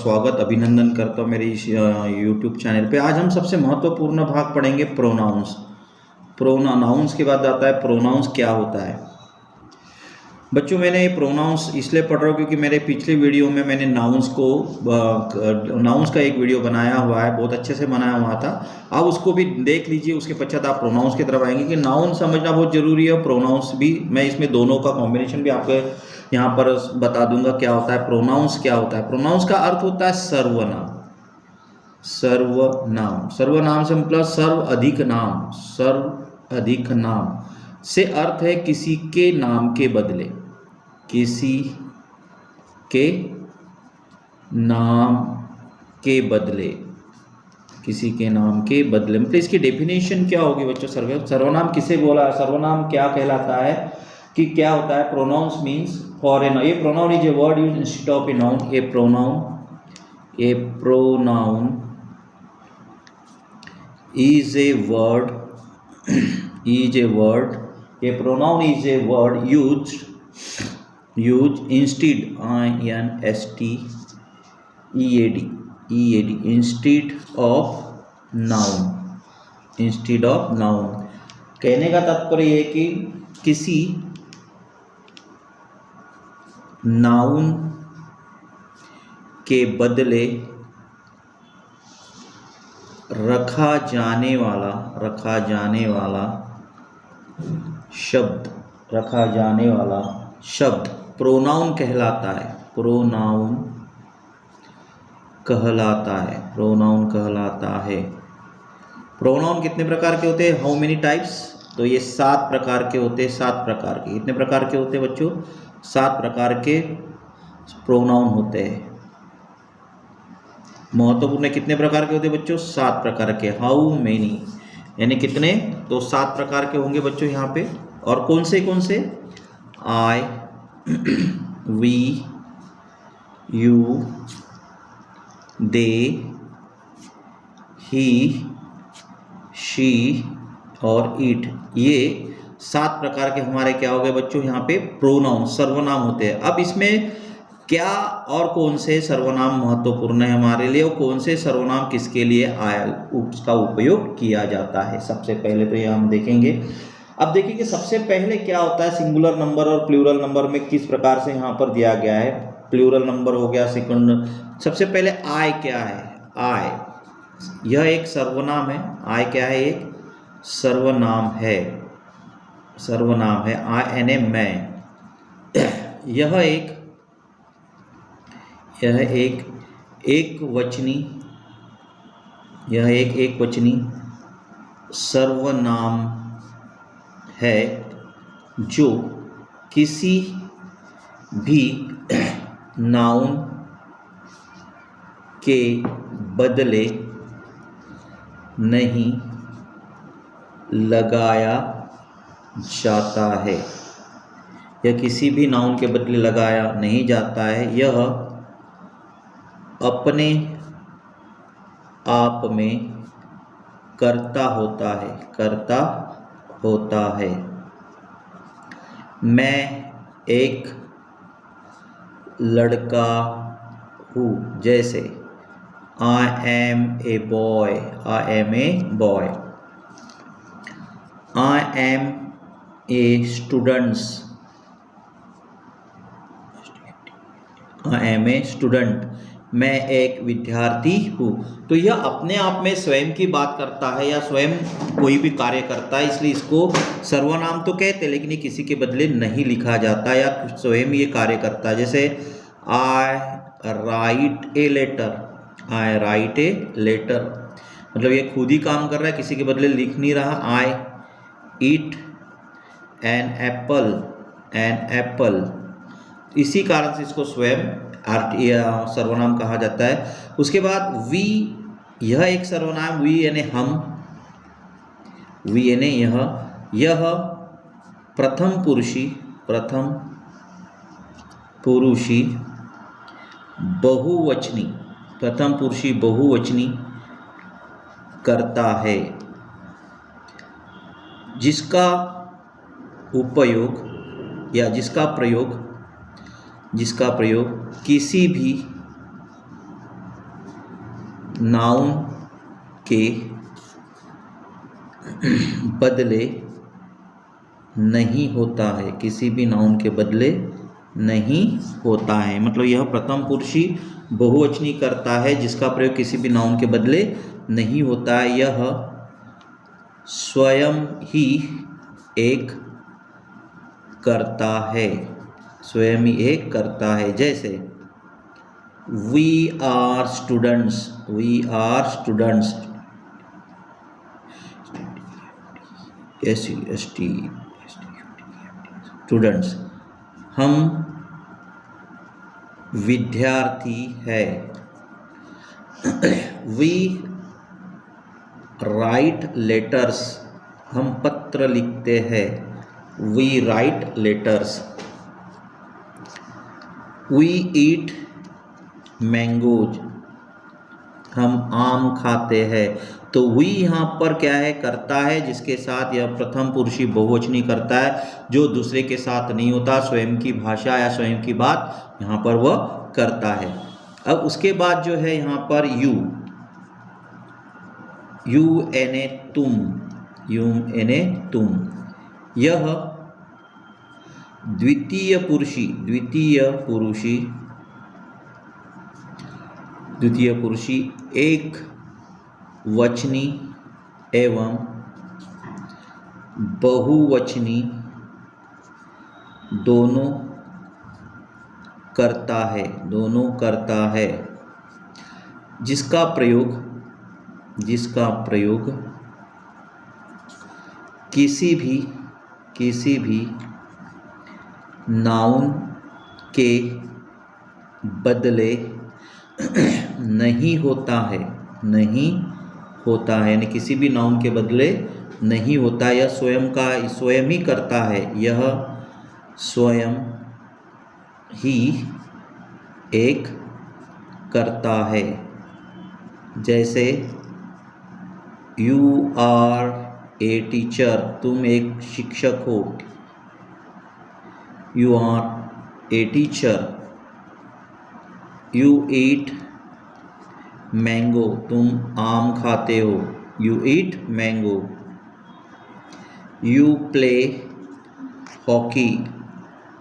स्वागत अभिनंदन करता हूँ मेरे इस यूट्यूब चैनल पे। आज हम सबसे महत्वपूर्ण भाग पढ़ेंगे प्रोनाउंस। प्रोनाउंस के बाद आता है प्रोनाउंस क्या होता है। बच्चों मैंने ये प्रोनाउंस इसलिए पढ़ रहा हूँ क्योंकि मेरे पिछले वीडियो में मैंने नाउंस का एक वीडियो बनाया हुआ है, बहुत अच्छे से बनाया हुआ था। आप उसको भी देख लीजिए, उसके पश्चात आप प्रोनाउंस की तरफ आएंगे कि नाउन समझना बहुत जरूरी है और प्रोनाउंस भी। मैं इसमें दोनों का कॉम्बिनेशन भी आपको यहाँ पर बता दूंगा क्या होता है प्रोनाउंस। क्या होता है प्रोनाउंस का अर्थ होता है सर्वनाम। सर्वनाम, सर्वनाम से मतलब सर्व अधिक नाम। सर्व अधिक नाम से अर्थ है किसी के नाम के बदले, किसी के नाम के बदले, किसी के नाम के बदले। मतलब इसकी डेफिनेशन क्या होगी बच्चों? सर्वनाम किसे बोला, सर्वनाम क्या कहलाता है, कि क्या होता है। प्रोनाउंस मीन्स फॉर ए, ये pronoun is a word use instead of a noun. A pronoun, A pronoun is a word is a word a pronoun is a word used instead instead of noun। instead of noun कहने का तात्पर्य ये कि किसी noun के बदले रखा जाने वाला शब्द प्रोनाउन कहलाता है। प्रोनाउन कहलाता है। प्रोनाउन कितने प्रकार के होते हैं? How many types? तो ये 7 प्रकार के होते हैं। 7 प्रकार के। कितने प्रकार के होते हैं बच्चों? 7 प्रकार के प्रोनाउन होते हैं। महत्वपूर्ण कितने प्रकार के होते हैं बच्चों? 7 प्रकार के। हाउ मेनी यानी कितने? तो 7 प्रकार के होंगे बच्चों यहाँ पे। और कौन से? I, we, you, they, he, she और इट। ये 7 प्रकार के हमारे क्या हो गए बच्चों यहाँ पे? प्रोनाउन, सर्वनाम होते हैं। अब इसमें क्या और कौन से सर्वनाम महत्वपूर्ण है हमारे लिए और कौन से सर्वनाम किसके लिए उसका उपयोग किया जाता है? सबसे पहले तो ये हम देखेंगे। अब देखिए कि सबसे पहले क्या होता है सिंगुलर नंबर और प्लूरल नंबर में किस प्रकार से यहाँ पर दिया गया है। प्लूरल नंबर हो गया सेकंड। सबसे पहले आई क्या है? आई यह एक सर्वनाम है। आई क्या है? एक सर्वनाम है। आई यानी मैं। यह एक वचनी सर्वनाम है जो किसी भी नाउन के बदले नहीं लगाया जाता है। यह किसी भी नाउन के बदले लगाया नहीं जाता है। यह अपने आप में कर्ता होता है। मैं एक लड़का हूँ। जैसे I am a boy. I am a student. मैं एक विद्यार्थी हूँ। तो यह अपने आप में स्वयं की बात करता है या स्वयं कोई भी कार्य करता है, इसलिए इसको सर्वनाम तो कहते हैं, लेकिन ये किसी के बदले नहीं लिखा जाता या स्वयं ये कार्य करता है। जैसे आई राइट ए लेटर, मतलब ये खुद ही काम कर रहा है, किसी के बदले लिख नहीं रहा। आई ईट एन एप्पल, इसी कारण से इसको स्वयं सर्वनाम कहा जाता है। उसके बाद वी, यह एक सर्वनाम। वी यानी हम, वी यानी यह प्रथम पुरुषी बहुवचनी करता है, जिसका उपयोग या जिसका प्रयोग किसी भी नाउन के बदले नहीं होता है, किसी भी नाउन के बदले नहीं होता है। मतलब यह प्रथम पुरुषी बहुवचनी करता है जिसका प्रयोग किसी भी नाउन के बदले नहीं होता है। यह स्वयं ही एक करता है, स्वयं ही एक करता है। जैसे we are students, we are students, students, हम विद्यार्थी है। वी राइट लेटर्स, हम पत्र लिखते हैं। We write letters. We eat mangoes, हम आम खाते हैं। तो वी यहाँ पर क्या है, करता है जिसके साथ यह प्रथम पुरुषी बहुवचनी करता है, जो दूसरे के साथ नहीं होता। स्वयं की भाषा या स्वयं की बात यहाँ पर वह करता है। अब उसके बाद जो है यहाँ पर यू, यू एने तुम, यू एने तुम, यह द्वितीय पुरुषी, द्वितीय पुरुषी एक वचनी एवं बहुवचनी दोनों करता है, दोनों करता है। जिसका प्रयोग किसी भी नाउन के बदले नहीं होता है, नहीं होता है, यानी किसी भी नाउन के बदले नहीं होता। यह स्वयं ही करता है, यह स्वयं ही एक करता है। जैसे यू आर ए टीचर, तुम एक शिक्षक हो। You are a teacher. You eat mango, तुम आम खाते हो। You eat mango. You play hockey,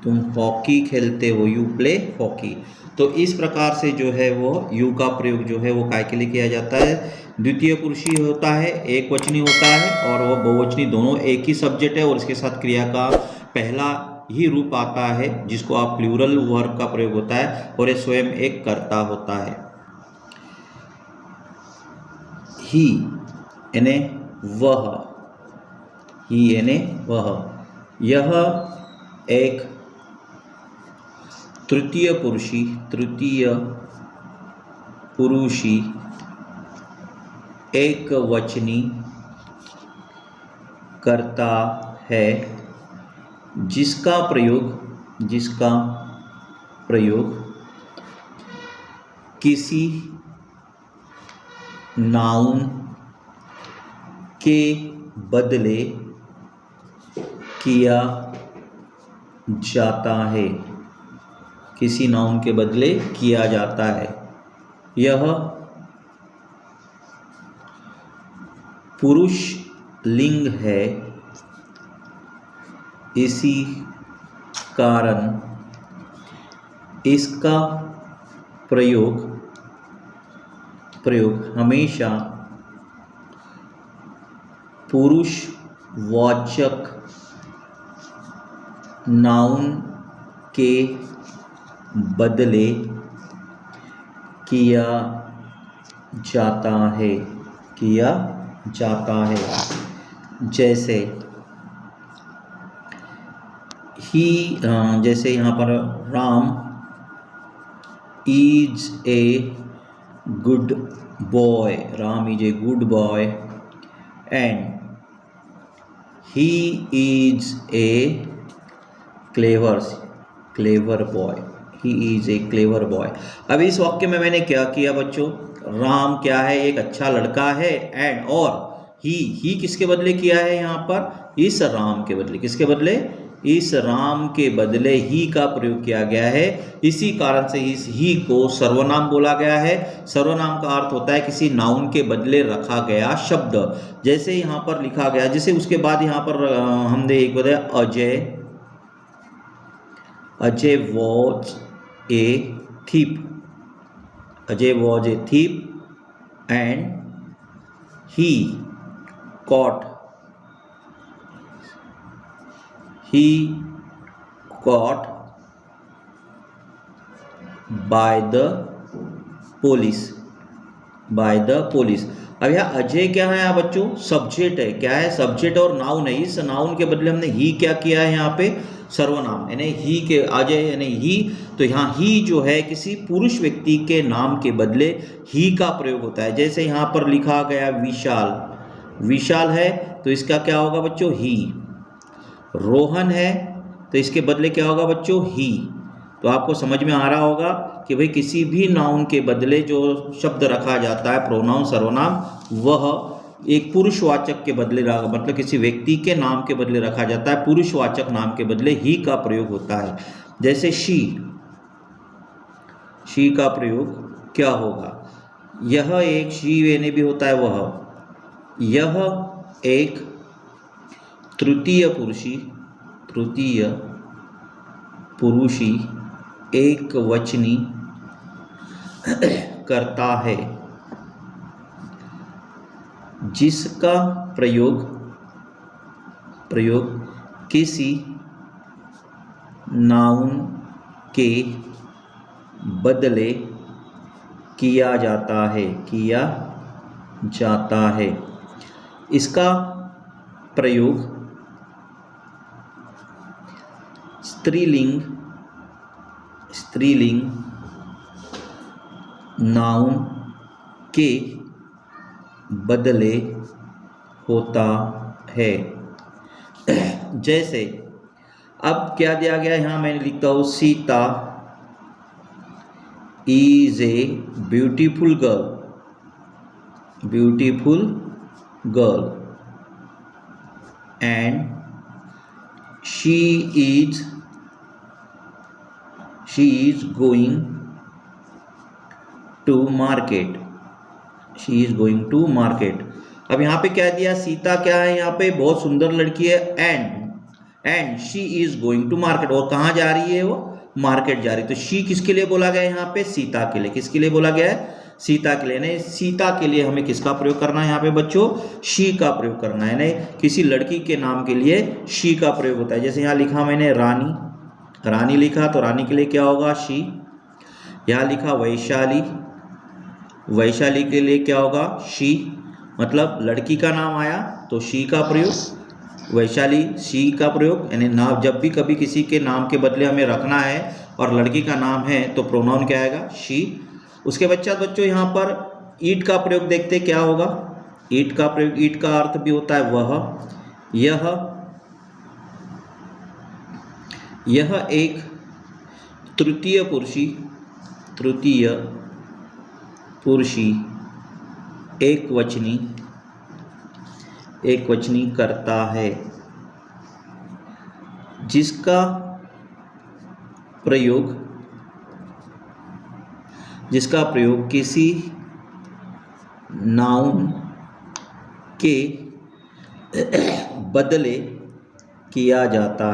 तुम हॉकी खेलते हो। You play hockey. तो इस प्रकार से जो है वो यू का प्रयोग जो है वो काय के लिए किया जाता है, द्वितीय पुरुषी होता है, एक वचनी होता है और वह बहुवचनी, दोनों एक ही सब्जेक्ट है और इसके साथ क्रिया का पहला ही रूप आता है जिसको आप प्लूरल वर्ब का प्रयोग होता है और ये स्वयं एक कर्ता होता है। ही यानी वह, ही यानी वह, यह एक तृतीय पुरुषी एक वचनी करता है जिसका प्रयोग किसी नाउन के बदले किया जाता है, किसी नाउन के बदले किया जाता है। यह पुरुष लिंग है, इसी कारण इसका प्रयोग हमेशा पुरुषवाचक नाउन के बदले किया जाता है, जैसे ही, जैसे यहाँ पर Ram is a good boy, Ram is a good boy and he is a clever boy, he is a clever boy. अब इस वाक्य में मैंने क्या किया बच्चों, राम क्या है, एक अच्छा लड़का है, एंड और ही किसके बदले किया है यहाँ पर, इस राम के बदले, किसके बदले, इस राम के बदले ही का प्रयोग किया गया है। इसी कारण से इस ही को सर्वनाम बोला गया है। सर्वनाम का अर्थ होता है किसी नाउन के बदले रखा गया शब्द। जैसे यहाँ पर लिखा गया, जैसे उसके बाद यहाँ पर हमने एक बताया Ajay was a thief, Ajay was a thief and he caught by the police। अब यहाँ अजय क्या है यहाँ बच्चों? सब्जेक्ट है। क्या है? सब्जेक्ट और नाउन है। इस नाउन के बदले हमने ही क्या किया है यहाँ पे? सर्वनाम, यानी ही के अजय यानी ही। तो यहाँ ही जो है किसी पुरुष व्यक्ति के नाम के बदले ही का प्रयोग होता है। जैसे यहाँ पर लिखा गया विशाल, विशाल है तो इसका क्या होगा बच्चों? ही। रोहन है तो इसके बदले क्या होगा बच्चों? ही। तो आपको समझ में आ रहा होगा कि भाई किसी भी नाउन के बदले जो शब्द रखा जाता है प्रोनाउन सर्वनाम, वह एक पुरुषवाचक के बदले मतलब किसी व्यक्ति के नाम के बदले रखा जाता है। पुरुषवाचक नाम के बदले ही का प्रयोग होता है। जैसे शी का प्रयोग क्या होगा? यह एक, शी यानी भी होता है वह। यह एक तृतीय पुरुषी एक वचनी करता है जिसका प्रयोग किसी नाउन के बदले किया जाता है। इसका प्रयोग स्त्रीलिंग नाउन के बदले होता है। जैसे अब क्या दिया गया है यहाँ, मैंने लिखता हूँ Sita is a beautiful girl and she is going to market। अब यहाँ पे क्या दिया? सीता क्या है यहाँ पे? बहुत सुंदर लड़की है। And she is going to market, और कहाँ जा रही है वो? मार्केट जा रही है। तो शी किसके लिए बोला गया है यहाँ पे? सीता के लिए। किसके लिए बोला गया है? सीता के लिए। नहीं, सीता के लिए हमें किसका प्रयोग करना है यहाँ पे बच्चों? शी का प्रयोग करना है। नहीं, किसी लड़की के नाम के लिए शी का प्रयोग होता है। जैसे यहाँ लिखा मैंने रानी लिखा, तो रानी के लिए क्या होगा? शी। यहाँ लिखा वैशाली के लिए क्या होगा? शी। मतलब लड़की का नाम आया तो शी का प्रयोग, वैशाली शी का प्रयोग। यानी नाम जब भी कभी किसी के नाम के बदले हमें रखना है और लड़की का नाम है तो प्रोनाउन क्या आएगा? शी। उसके पश्चात बच्चों यहाँ पर ईट का प्रयोग देखते क्या होगा? ईट का प्रयोग, ईट का अर्थ भी होता है वह। यह एक तृतीय पुरुषी एक वचनी करता है जिसका प्रयोग किसी नाउन के बदले किया जाता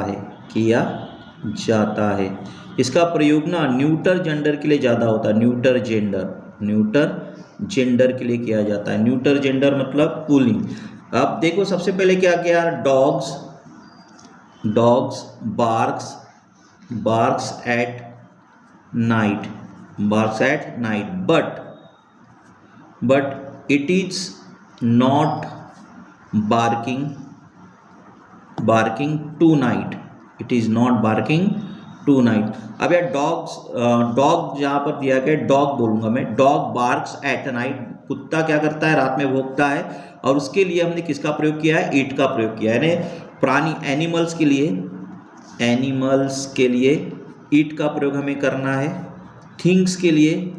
है। इसका प्रयोग ना न्यूटर जेंडर के लिए ज़्यादा होता है। न्यूटर जेंडर के लिए किया जाता है। न्यूटर जेंडर मतलब पुल्लिंग। अब देखो सबसे पहले क्या किया? Dogs barks at night, but it is not barking tonight। अब यार डॉग जहाँ पर दिया गया डॉग बोलूँगा मैं। डॉग बार्क्स एट नाइट, कुत्ता क्या करता है? रात में भौंकता है। और उसके लिए हमने किसका प्रयोग किया है? ईट का प्रयोग किया है। यानी प्राणी एनिमल्स के लिए ईट का प्रयोग हमें करना है। थिंग्स के लिए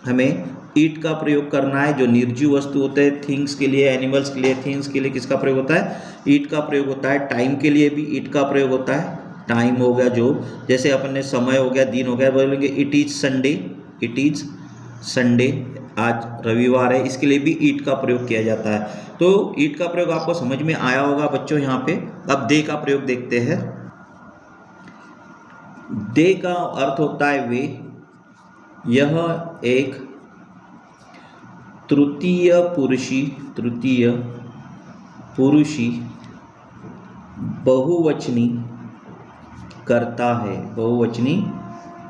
हमें ईट का प्रयोग करना है। जो निर्जीव वस्तु होते हैं, थिंग्स के लिए, एनिमल्स के लिए, थिंग्स के लिए किसका प्रयोग होता है? ईट का प्रयोग होता है। टाइम के लिए भी ईट का प्रयोग होता है। टाइम हो गया जो, जैसे अपन ने समय हो गया, दिन हो गया, बोलेंगे it is Sunday, it is Sunday, आज रविवार है, इसके लिए भी ईट का प्रयोग किया जाता है। तो ईट का प्रयोग आपको समझ में आया होगा बच्चों यहाँ पे। अब दे का प्रयोग देखते हैं। दे का अर्थ होता है वे। यह एक तृतीय पुरुषी बहुवचनी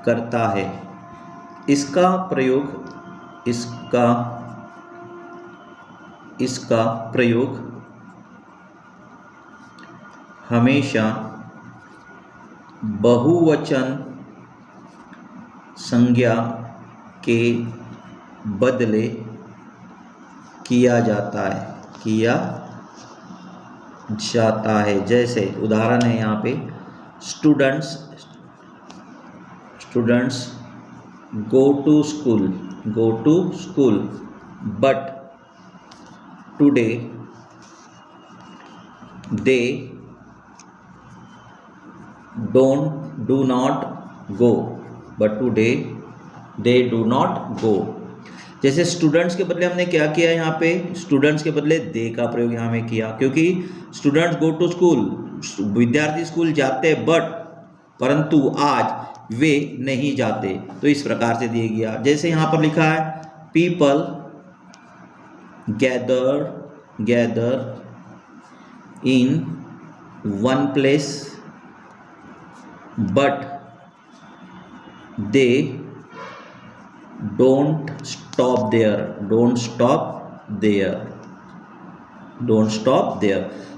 करता है। इसका प्रयोग हमेशा बहुवचन संज्ञा के बदले किया जाता है। जैसे उदाहरण है यहाँ पे, students go to school but today they do not go। जैसे स्टूडेंट्स के बदले हमने क्या किया यहाँ पे? स्टूडेंट्स के बदले दे का प्रयोग यहाँ में किया, क्योंकि स्टूडेंट्स गो टू स्कूल, विद्यार्थी स्कूल जाते, परंतु आज वे नहीं जाते, तो इस प्रकार से दिया गया। जैसे यहाँ पर लिखा है, people gather in one place but they don't stop there.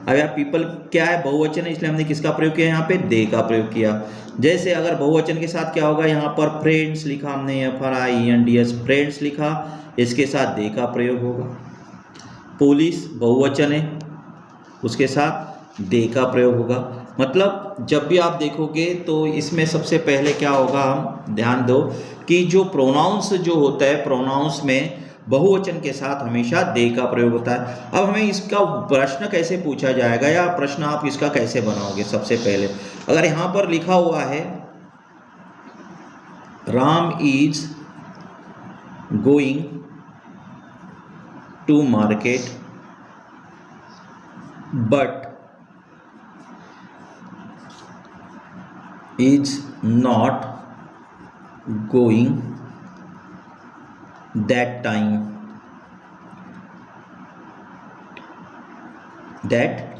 अब यार पीपल क्या है? बहुवचन है, इसलिए हमने किसका प्रयोग किया? यहाँ पे दे का प्रयोग किया। जैसे अगर बहुवचन के साथ क्या होगा? यहाँ पर फ्रेंड्स लिखा हमने, FRIENDS, फ्रेंड्स लिखा, इसके साथ दे का प्रयोग होगा। पुलिस बहुवचन है, उसके साथ दे का प्रयोग होगा। मतलब जब भी आप देखोगे तो इसमें सबसे पहले क्या होगा, हम ध्यान दो कि जो प्रोनाउंस जो होता है, प्रोनाउंस में बहुवचन के साथ हमेशा दे का प्रयोग होता है। अब हमें इसका प्रश्न कैसे पूछा जाएगा, या प्रश्न आप इसका कैसे बनाओगे? सबसे पहले अगर यहाँ पर लिखा हुआ है, Ram is going to market but is not going that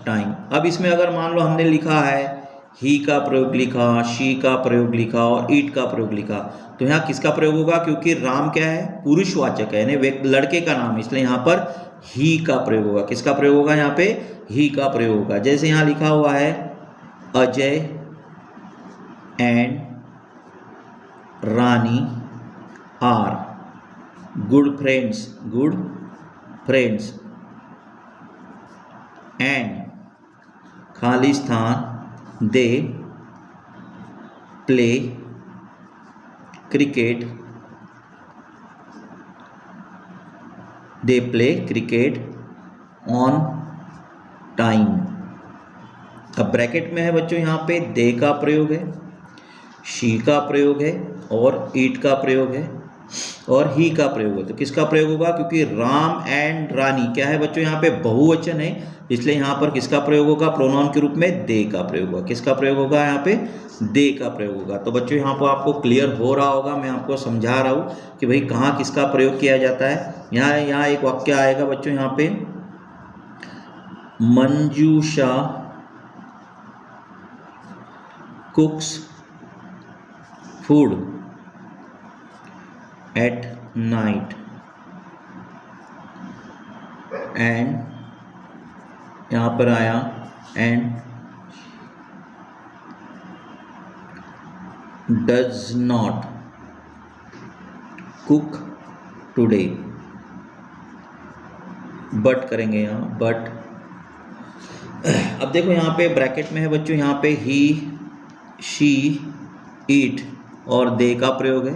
time। अब इसमें अगर मान लो हमने लिखा है, ही का प्रयोग लिखा, शी का प्रयोग लिखा और ईट का प्रयोग लिखा, तो यहाँ किसका प्रयोग होगा? क्योंकि राम क्या है? पुरुषवाचक है, यानी लड़के का नाम, इसलिए यहाँ पर ही का प्रयोग होगा। किसका प्रयोग होगा? यहाँ पे ही का प्रयोग होगा। जैसे यहाँ लिखा हुआ है, Ajay and Rani are good friends and Khalistan they play cricket on time। अब ब्रैकेट में है बच्चों, यहाँ पे दे का प्रयोग है, शी का प्रयोग है और ईट का प्रयोग है और ही का प्रयोग है। तो किसका प्रयोग होगा? क्योंकि राम एंड रानी क्या है बच्चों? यहाँ पे बहुवचन है, इसलिए यहाँ पर किसका प्रयोग होगा? प्रोनाउन के रूप में दे का प्रयोग होगा। किसका प्रयोग होगा? यहाँ पे दे का प्रयोग होगा। तो बच्चों यहाँ पर आपको क्लियर हो रहा होगा, मैं आपको समझा रहा हूँ कि भाई कहाँ किसका प्रयोग किया जाता है। यहाँ एक वाक्य आएगा बच्चों, यहाँ पे Manjusha cooks food at night and यहाँ पर आया and does not cook today। But करेंगे यहाँ, बट। अब देखो यहाँ पे ब्रैकेट में है बच्चों, यहाँ पे ही, शी, ईट और दे का प्रयोग है।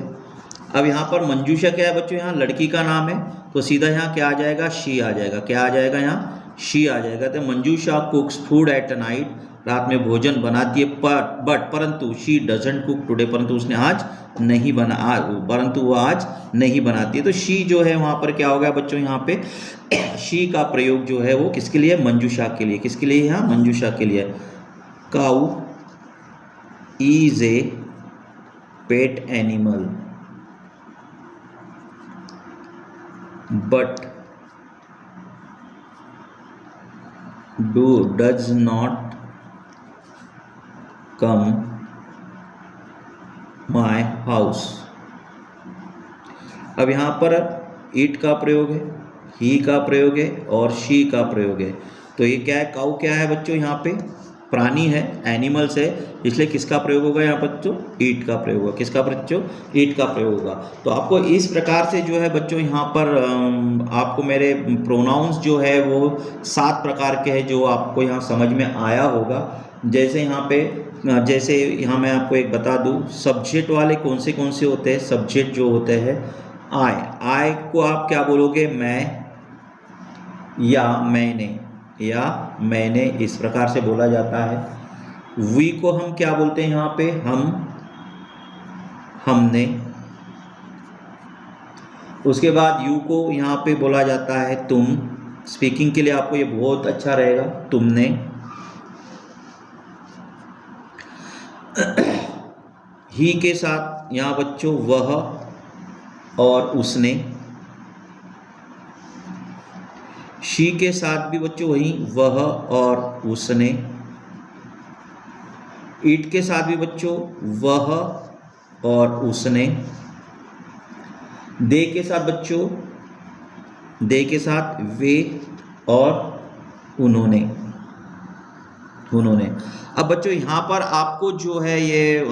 अब यहाँ पर मंजूषा क्या है बच्चों, यहाँ लड़की का नाम है, तो सीधा यहाँ क्या आ जाएगा, शी आ जाएगा। क्या आ जाएगा, यहाँ शी आ जाएगा। तो मंजूषा कुक्स फूड एट नाइट, रात में भोजन बनाती है, परंतु शी डजंट कुक टुडे, परंतु उसने आज नहीं परंतु वो आज नहीं बनाती है। तो शी जो है वहाँ पर क्या हो गया बच्चों, यहाँ पे शी का प्रयोग जो है वो किसके लिए, मंजूषा के लिए। किसके लिए, यहाँ मंजूषा के लिए। Cow is a pet animal but does not come my house। अब यहाँ पर ईट का प्रयोग है, ही का प्रयोग है और शी का प्रयोग है। तो ये क्या है, काऊ क्या है बच्चों, यहाँ पे प्राणी है, एनिमल्स है, इसलिए किसका प्रयोग होगा यहाँ बच्चों, ईट का प्रयोग होगा। किसका बच्चों, ईट का प्रयोग होगा। तो आपको इस प्रकार से जो है बच्चों यहाँ पर आपको मेरे प्रोनाउंस जो है वो 7 प्रकार के हैं, जो आपको यहाँ समझ में आया होगा। जैसे यहाँ पे मैं आपको एक बता दूँ, सब्जेक्ट वाले कौन से होते हैं। सब्जेक्ट जो होते हैं आई को आप क्या बोलोगे, मैं या मैंने, या मैंने, इस प्रकार से बोला जाता है। वी को हम क्या बोलते हैं यहाँ पे, हमने। उसके बाद यू को यहाँ पे बोला जाता है तुम। स्पीकिंग के लिए आपको ये बहुत अच्छा रहेगा, तुमने। ही के साथ यहाँ बच्चों वह और उसने। शी के साथ भी बच्चों वही वह और उसने। इट के साथ भी बच्चों वह और उसने। दे के साथ बच्चों, दे के साथ वे और उन्होंने। अब बच्चों यहाँ पर आपको जो है ये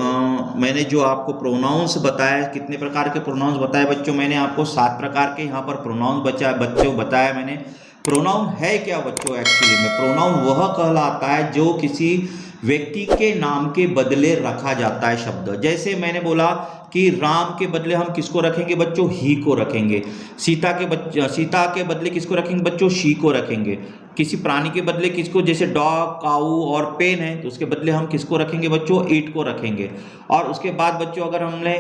मैंने जो आपको प्रोनाउंस बताया, कितने प्रकार के प्रोनाउंस बताए बच्चों, मैंने आपको 7 प्रकार के यहाँ पर प्रोनाउंस बताया मैंने। प्रोनाउन है क्या बच्चों, एक्चुअली में प्रोनाउन वह कहलाता है जो किसी व्यक्ति के नाम के बदले रखा जाता है शब्द। जैसे मैंने बोला कि राम के बदले हम किसको रखेंगे बच्चों, ही को रखेंगे। सीता के बदले किसको रखेंगे बच्चों, शी को रखेंगे। किसी प्राणी के बदले किसको, जैसे डॉग, काऊ और पेन है, तो उसके बदले हम किसको रखेंगे बच्चों, ईट को रखेंगे। और उसके बाद बच्चों अगर हमने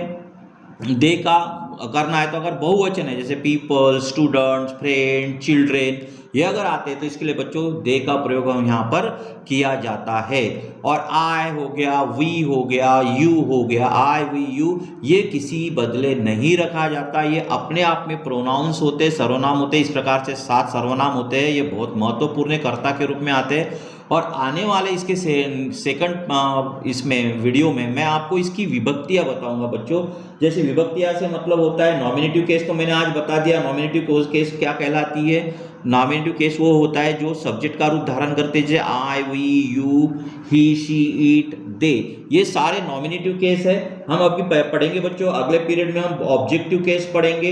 दे का करना है तो अगर बहुवचन है, जैसे पीपल, स्टूडेंट्स, फ्रेंड, चिल्ड्रेन, ये अगर आते हैं तो इसके लिए बच्चों दे का प्रयोग हम यहाँ पर किया जाता है। और आई हो गया, वी हो गया, यू हो गया, आई, वी, यू, ये किसी बदले नहीं रखा जाता। ये अपने आप में प्रोनाउंस होते हैं, सर्वनाम होते हैं। इस प्रकार से 7 सर्वनाम होते हैं। ये बहुत महत्वपूर्ण कर्ता के रूप में आते हैं। और आने वाले इसके सेकंड इसमें वीडियो में मैं आपको इसकी विभक्तियां बताऊंगा बच्चों। जैसे विभक्तियां से मतलब होता है नॉमिनेटिव केस, तो मैंने आज बता दिया नॉमिनेटिव केस क्या कहलाती है। नॉमिनेटिव केस वो होता है जो सब्जेक्ट का रूप धारण करते हैं, जैसे I, we, you, he, she, it, they, ये सारे नॉमिनेटिव केस है। हम अभी पढ़ेंगे बच्चों, अगले पीरियड में हम ऑब्जेक्टिव केस पढ़ेंगे,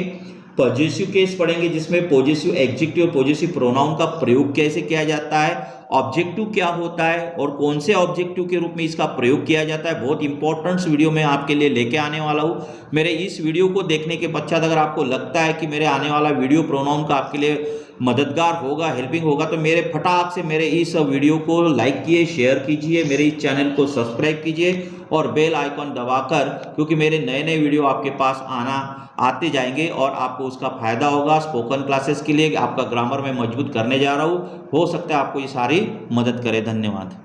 पॉजेसिव केस पढ़ेंगे, जिसमें पॉजेसिव एडजेक्टिव और पॉजेसिव प्रोनाउन का प्रयोग कैसे किया जाता है, ऑब्जेक्टिव क्या होता है और कौन से ऑब्जेक्टिव के रूप में इसका प्रयोग किया जाता है। बहुत इंपॉर्टेंट वीडियो मैं आपके लिए लेके आने वाला हूँ। मेरे इस वीडियो को देखने के पश्चात अगर आपको लगता है कि मेरे आने वाला वीडियो प्रोनाउन का आपके लिए मददगार होगा, हेल्पिंग होगा, तो मेरे फटाक से मेरे इस वीडियो को लाइक कीजिए, शेयर कीजिए, मेरे इस चैनल को सब्सक्राइब कीजिए और बेल आइकॉन दबाकर, क्योंकि मेरे नए वीडियो आपके पास आते जाएंगे और आपको उसका फायदा होगा। स्पोकन क्लासेस के लिए आपका ग्रामर में मजबूत करने जा रहा हूँ, हो सकता है आपको ये सारी मदद करे। धन्यवाद।